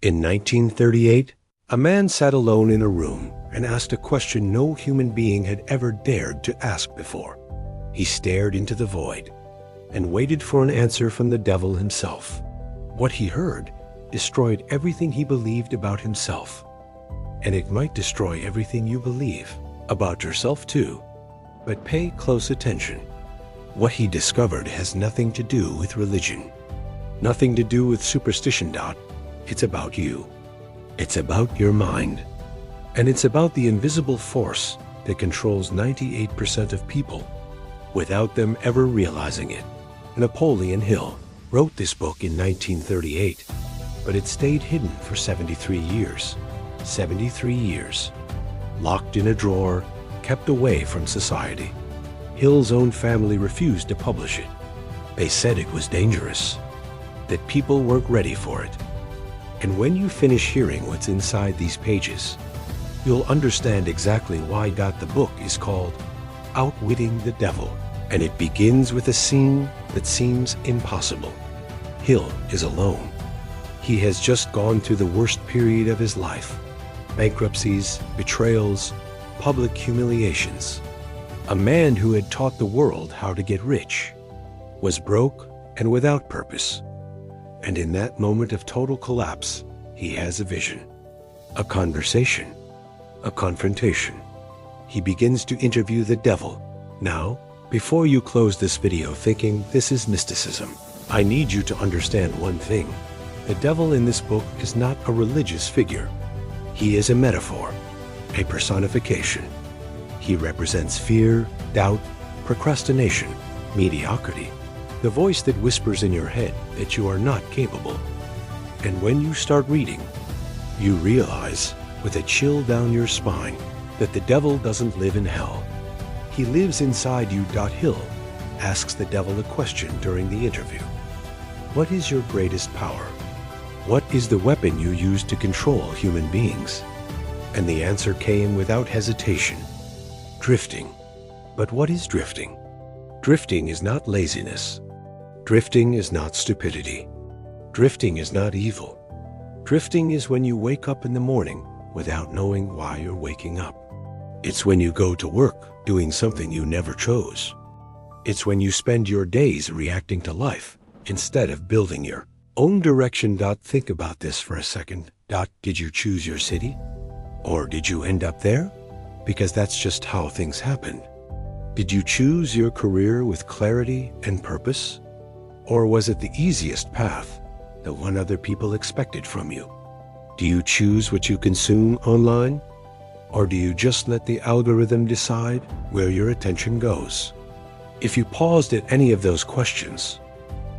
In 1938, a man sat alone in a room and asked a question no human being had ever dared to ask before. He stared into the void and waited for an answer from the devil himself. What he heard destroyed everything he believed about himself. And it might destroy everything you believe about yourself too. But pay close attention. What he discovered has nothing to do with religion, nothing to do with superstition. It's about you. It's about your mind. And it's about the invisible force that controls 98% of people without them ever realizing it. Napoleon Hill wrote this book in 1938, but it stayed hidden for 73 years. 73 years. Locked in a drawer, kept away from society. Hill's own family refused to publish it. They said it was dangerous, that people weren't ready for it. And when you finish hearing what's inside these pages, you'll understand exactly why the book is called Outwitting the Devil. And it begins with a scene that seems impossible. Hill is alone. He has just gone through the worst period of his life. Bankruptcies, betrayals, public humiliations. A man who had taught the world how to get rich was broke and without purpose. And in that moment of total collapse, he has a vision, a conversation, a confrontation. He begins to interview the devil. Now, before you close this video thinking this is mysticism, I need you to understand one thing. The devil in this book is not a religious figure. He is a metaphor, a personification. He represents fear, doubt, procrastination, mediocrity, the voice that whispers in your head that you are not capable. And when you start reading, you realize with a chill down your spine that the devil doesn't live in hell. He lives inside you. Hill asks the devil a question during the interview. What is your greatest power? What is the weapon you use to control human beings? And the answer came without hesitation. Drifting. But what is drifting? Drifting is not laziness. Drifting is not stupidity. Drifting is not evil. Drifting is when you wake up in the morning without knowing why you're waking up. It's when you go to work doing something you never chose. It's when you spend your days reacting to life instead of building your own direction. Think about this for a second. Did you choose your city? Or did you end up there? Because that's just how things happened. Did you choose your career with clarity and purpose? Or was it the easiest path, the one other people expected from you? Do you choose what you consume online? Or do you just let the algorithm decide where your attention goes? If you paused at any of those questions,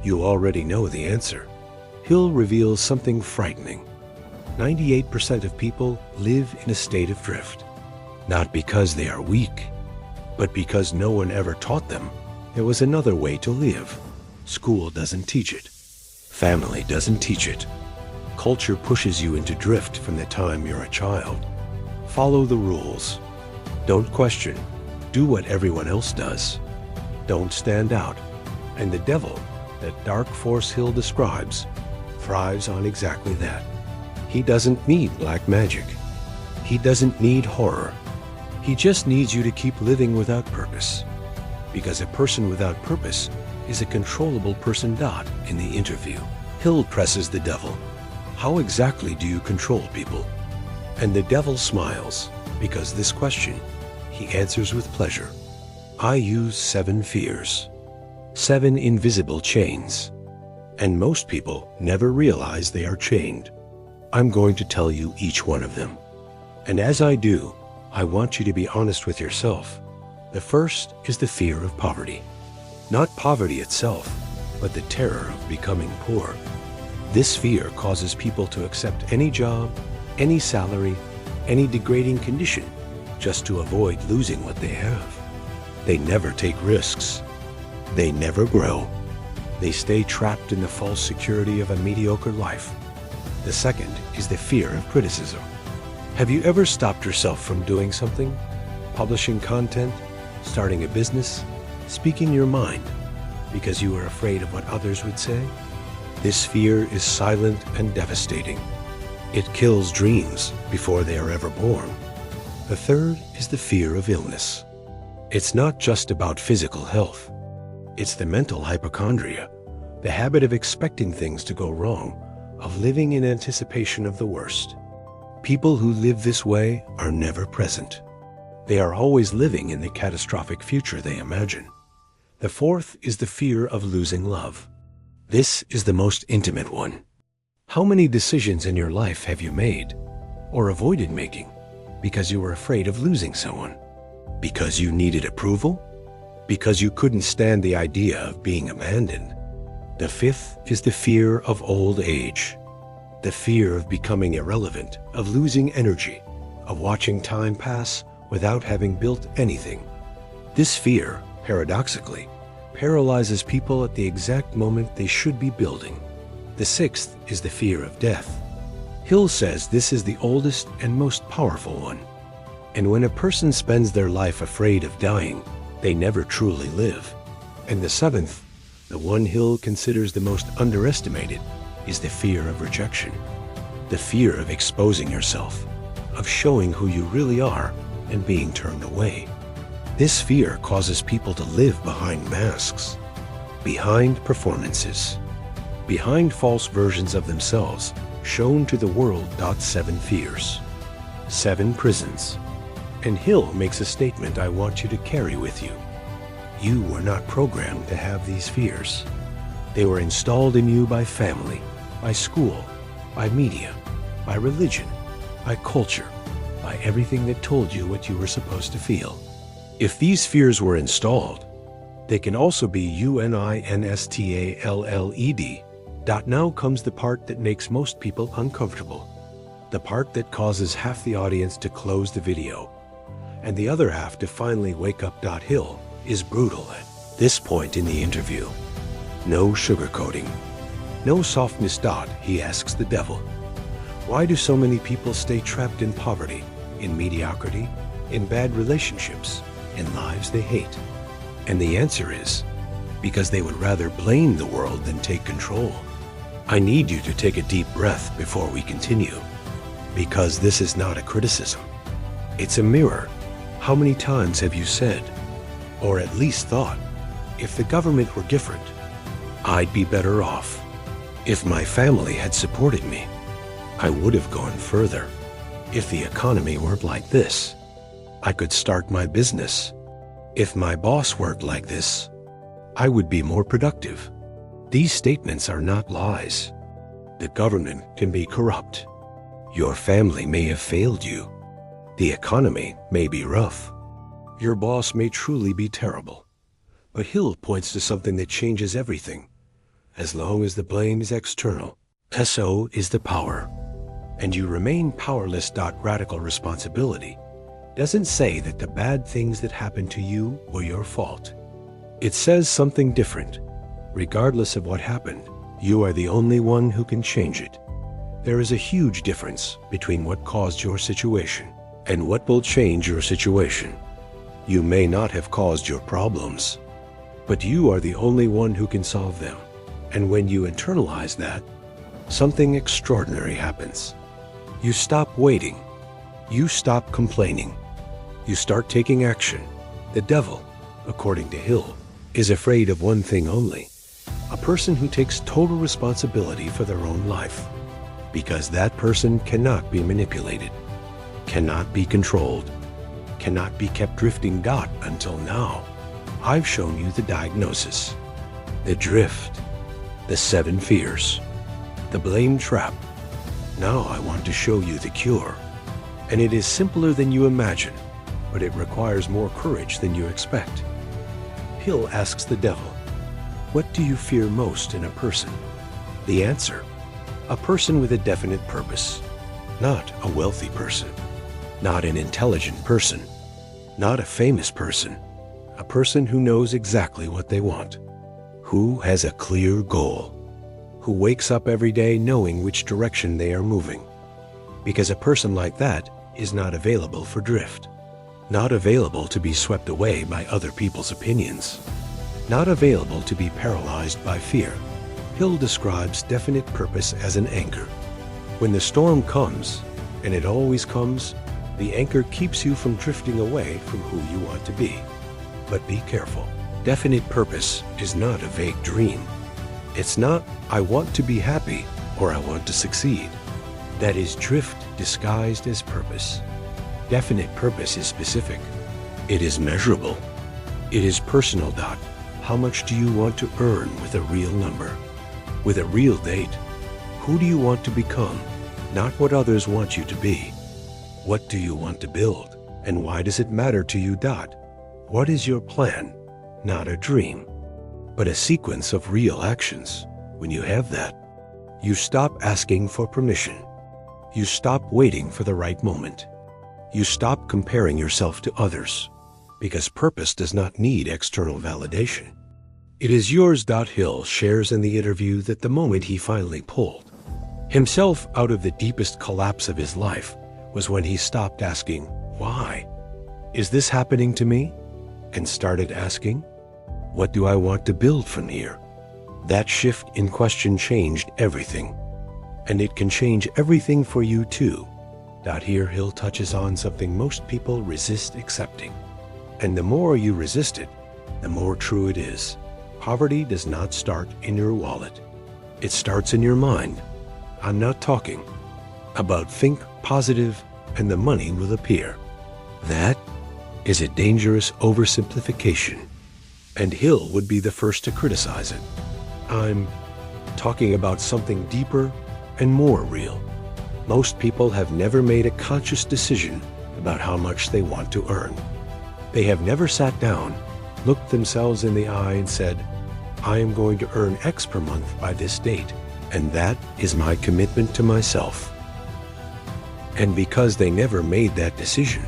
you already know the answer. Hill reveals something frightening. 98% of people live in a state of drift, not because they are weak, but because no one ever taught them there was another way to live. School doesn't teach it. Family doesn't teach it. Culture pushes you into drift from the time you're a child. Follow the rules. Don't question. Do what everyone else does. Don't stand out. And the devil, that dark force Hill describes, thrives on exactly that. He doesn't need black magic. He doesn't need horror. He just needs you to keep living without purpose. Because a person without purpose is a controllable person. In the interview, Hill presses the devil. How exactly do you control people? And the devil smiles, because this question he answers with pleasure. I use 7 fears, 7 invisible chains, and most people never realize they are chained. I'm going to tell you each one of them. And as I do, I want you to be honest with yourself. The first is the fear of poverty. Not poverty itself, but the terror of becoming poor. This fear causes people to accept any job, any salary, any degrading condition, just to avoid losing what they have. They never take risks. They never grow. They stay trapped in the false security of a mediocre life. The second is the fear of criticism. Have you ever stopped yourself from doing something? Publishing content, starting a business, speaking your mind, because you are afraid of what others would say? This fear is silent and devastating. It kills dreams before they are ever born. The third is the fear of illness. It's not just about physical health. It's the mental hypochondria, the habit of expecting things to go wrong, of living in anticipation of the worst. People who live this way are never present. They are always living in the catastrophic future they imagine. The fourth is the fear of losing love. This is the most intimate one. How many decisions in your life have you made or avoided making because you were afraid of losing someone? Because you needed approval? Because you couldn't stand the idea of being abandoned? The fifth is the fear of old age. The fear of becoming irrelevant, of losing energy, of watching time pass without having built anything. This fear, paradoxically, paralyzes people at the exact moment they should be building. The sixth is the fear of death. Hill says this is the oldest and most powerful one. And when a person spends their life afraid of dying, they never truly live. And the seventh, the one Hill considers the most underestimated, is the fear of rejection. The fear of exposing yourself, of showing who you really are and being turned away. This fear causes people to live behind masks, behind performances, behind false versions of themselves shown to the world. 7 fears, 7 prisons. And Hill makes a statement I want you to carry with you. You were not programmed to have these fears. They were installed in you by family, by school, by media, by religion, by culture, by everything that told you what you were supposed to feel. If these fears were installed, they can also be unistalled. Now comes the part that makes most people uncomfortable. The part that causes half the audience to close the video, and the other half to finally wake up. Hill is brutal at this point in the interview. No sugarcoating, no softness. He asks the devil, why do so many people stay trapped in poverty, in mediocrity, in bad relationships, in lives they hate? And the answer is, because they would rather blame the world than take control. I need you to take a deep breath before we continue, because this is not a criticism. It's a mirror. How many times have you said, or at least thought, if the government were different, I'd be better off. If my family had supported me, I would have gone further. If the economy weren't like this, I could start my business. If my boss worked like this, I would be more productive. These statements are not lies. The government can be corrupt. Your family may have failed you. The economy may be rough. Your boss may truly be terrible. But Hill points to something that changes everything. As long as the blame is external, so is the power. And you remain powerless. Radical responsibility doesn't say that the bad things that happened to you were your fault. It says something different. Regardless of what happened, you are the only one who can change it. There is a huge difference between what caused your situation and what will change your situation. You may not have caused your problems, but you are the only one who can solve them. And when you internalize that, something extraordinary happens. You stop waiting. You stop complaining. You start taking action. The devil, according to Hill, is afraid of one thing only: a person who takes total responsibility for their own life. Because that person cannot be manipulated, cannot be controlled, cannot be kept drifting. Until now, I've shown you the diagnosis, the drift, the 7 fears, the blame trap. Now I want to show you the cure. And it is simpler than you imagine, but it requires more courage than you expect. Hill asks the devil, what do you fear most in a person? The answer, a person with a definite purpose. Not a wealthy person, not an intelligent person, not a famous person. A person who knows exactly what they want, who has a clear goal, who wakes up every day knowing which direction they are moving. Because a person like that is not available for drift, not available to be swept away by other people's opinions, not available to be paralyzed by fear. Hill describes definite purpose as an anchor. When the storm comes, and it always comes, the anchor keeps you from drifting away from who you want to be. But be careful. Definite purpose is not a vague dream. It's not, I want to be happy or I want to succeed. That is drift disguised as purpose. Definite purpose is specific. It is measurable. It is personal. How much do you want to earn with a real number? With a real date? Who do you want to become? Not what others want you to be. What do you want to build? And why does it matter to you? What is your plan? Not a dream, but a sequence of real actions. When you have that, you stop asking for permission. You stop waiting for the right moment. You stop comparing yourself to others, because purpose does not need external validation. It is yours. Hill shares in the interview that the moment he finally pulled himself out of the deepest collapse of his life was when he stopped asking, why? Is this happening to me? And started asking, what do I want to build from here? That shift in question changed everything. And it can change everything for you too. Here Hill touches on something most people resist accepting. And the more you resist it, the more true it is. Poverty does not start in your wallet. It starts in your mind. I'm not talking about think positive and the money will appear. That is a dangerous oversimplification. And Hill would be the first to criticize it. I'm talking about something deeper and more real. Most people have never made a conscious decision about how much they want to earn. They have never sat down, looked themselves in the eye and said, I am going to earn X per month by this date, and that is my commitment to myself. And because they never made that decision,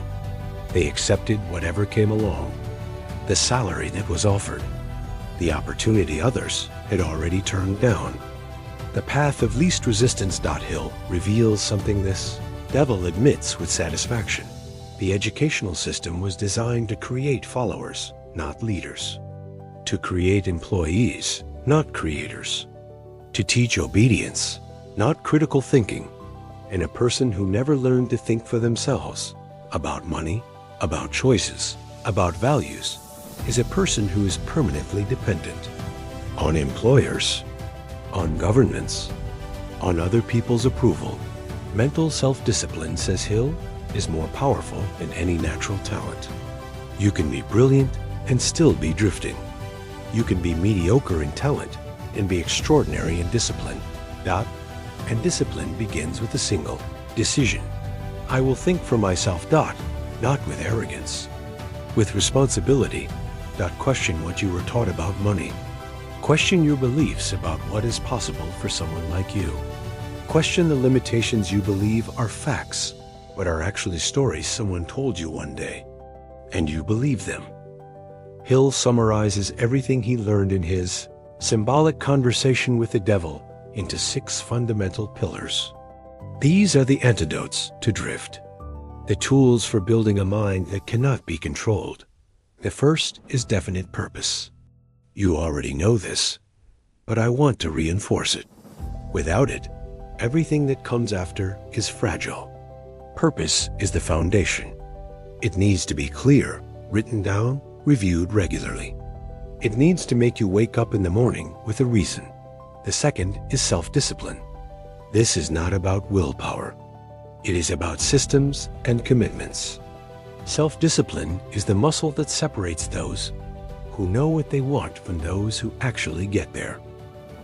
they accepted whatever came along, the salary that was offered, the opportunity others had already turned down. The path of least resistance. Hill reveals something this devil admits with satisfaction. The educational system was designed to create followers, not leaders. To create employees, not creators. To teach obedience, not critical thinking. And a person who never learned to think for themselves about money, about choices, about values, is a person who is permanently dependent on employers, on governments, on other people's approval. Mental self-discipline, says Hill, is more powerful than any natural talent. You can be brilliant and still be drifting. You can be mediocre in talent and be extraordinary in discipline. And discipline begins with a single decision. I will think for myself. Not with arrogance. With responsibility. Question what you were taught about money. Question your beliefs about what is possible for someone like you. Question the limitations you believe are facts, but are actually stories someone told you one day, and you believe them. Hill summarizes everything he learned in his symbolic conversation with the devil into 6 fundamental pillars. These are the antidotes to drift, the tools for building a mind that cannot be controlled. The first is definite purpose. You already know this, but I want to reinforce it. Without it, everything that comes after is fragile. Purpose is the foundation. It needs to be clear, written down, reviewed regularly. It needs to make you wake up in the morning with a reason. The second is self-discipline. This is not about willpower. It is about systems and commitments. Self-discipline is the muscle that separates those who know what they want from those who actually get there.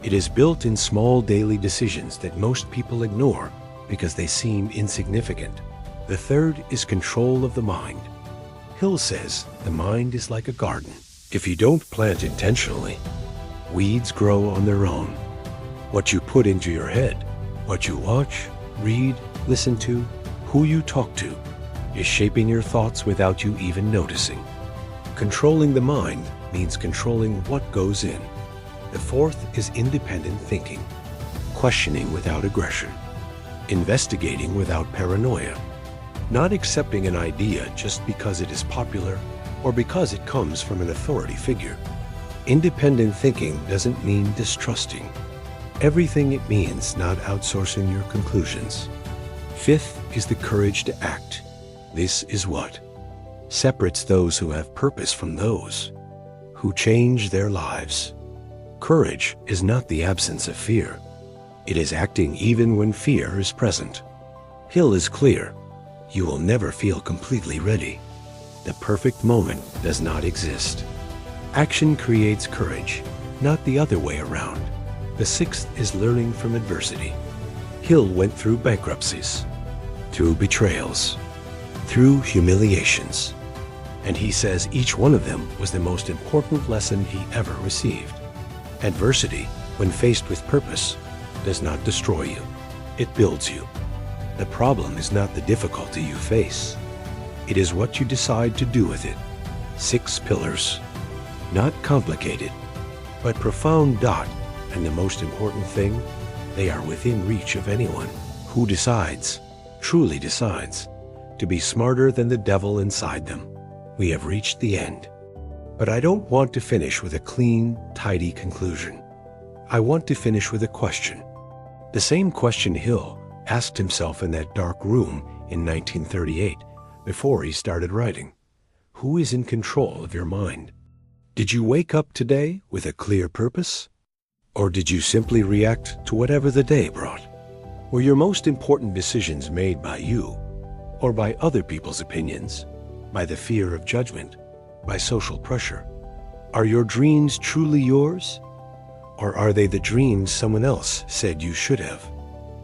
It is built in small daily decisions that most people ignore because they seem insignificant. The third is control of the mind. Hill says the mind is like a garden. If you don't plant intentionally, weeds grow on their own. What you put into your head, what you watch, read, listen to, who you talk to, is shaping your thoughts without you even noticing. Controlling the mind means controlling what goes in. The fourth is independent thinking, questioning without aggression, investigating without paranoia, not accepting an idea just because it is popular or because it comes from an authority figure. Independent thinking doesn't mean distrusting. everything it means not outsourcing your conclusions. Fifth is the courage to act. This is what separates those who have purpose from those who change their lives. Courage is not the absence of fear. It is acting even when fear is present. Hill is clear. You will never feel completely ready. The perfect moment does not exist. Action creates courage, not the other way around. The sixth is learning from adversity. Hill went through bankruptcies, through betrayals, through humiliations, and he says each one of them was the most important lesson he ever received. Adversity, when faced with purpose, does not destroy you. It builds you. The problem is not the difficulty you face. It is what you decide to do with it. 6 pillars. Not complicated, but profound. And the most important thing, they are within reach of anyone who decides, truly decides, to be smarter than the devil inside them. We have reached the end. But I don't want to finish with a clean, tidy conclusion. I want to finish with a question. The same question Hill asked himself in that dark room in 1938 before he started writing. Who is in control of your mind? Did you wake up today with a clear purpose? Or did you simply react to whatever the day brought? Were your most important decisions made by you, or by other people's opinions, by the fear of judgment, by social pressure? Are your dreams truly yours? Or are they the dreams someone else said you should have?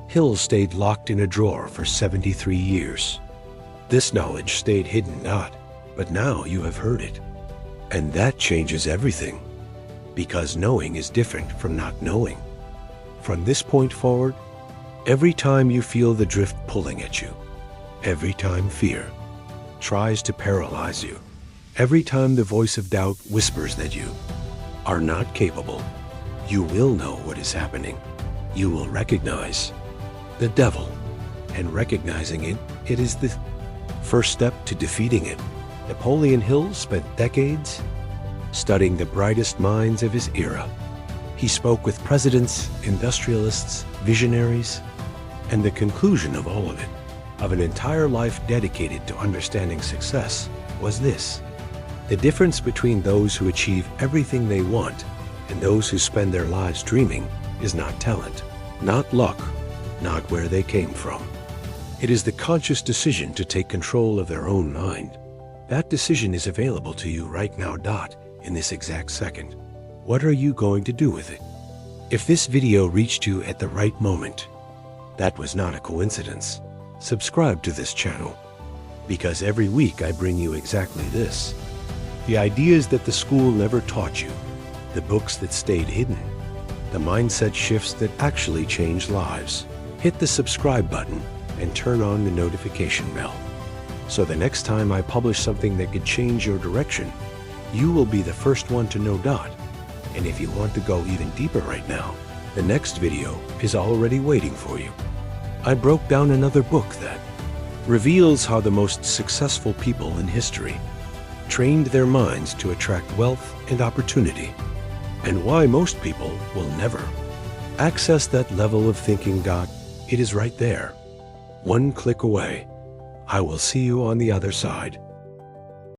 Hill stayed locked in a drawer for 73 years. This knowledge stayed hidden, but now you have heard it. And that changes everything, because knowing is different from not knowing. From this point forward, every time you feel the drift pulling at you, every time fear tries to paralyze you, every time the voice of doubt whispers that you are not capable, you will know what is happening. You will recognize the devil, and recognizing it, it is the first step to defeating it. Napoleon Hill spent decades studying the brightest minds of his era. He spoke with presidents, industrialists, visionaries, and the conclusion of all of it, of an entire life dedicated to understanding success, was this: the difference between those who achieve everything they want and those who spend their lives dreaming is not talent, not luck, not where they came from. It is the conscious decision to take control of their own mind. That decision is available to you right now, in this exact second. What are you going to do with it? If this video reached you at the right moment, that was not a coincidence. Subscribe to this channel, because every week I bring you exactly this. The ideas that the school never taught you, the books that stayed hidden, the mindset shifts that actually change lives. Hit the subscribe button and turn on the notification bell, so the next time I publish something that could change your direction, you will be the first one to know. And if you want to go even deeper right now, the next video is already waiting for you. I broke down another book that reveals how the most successful people in history trained their minds to attract wealth and opportunity, and why most people will never access that level of thinking. It is right there, one click away. I will see you on the other side.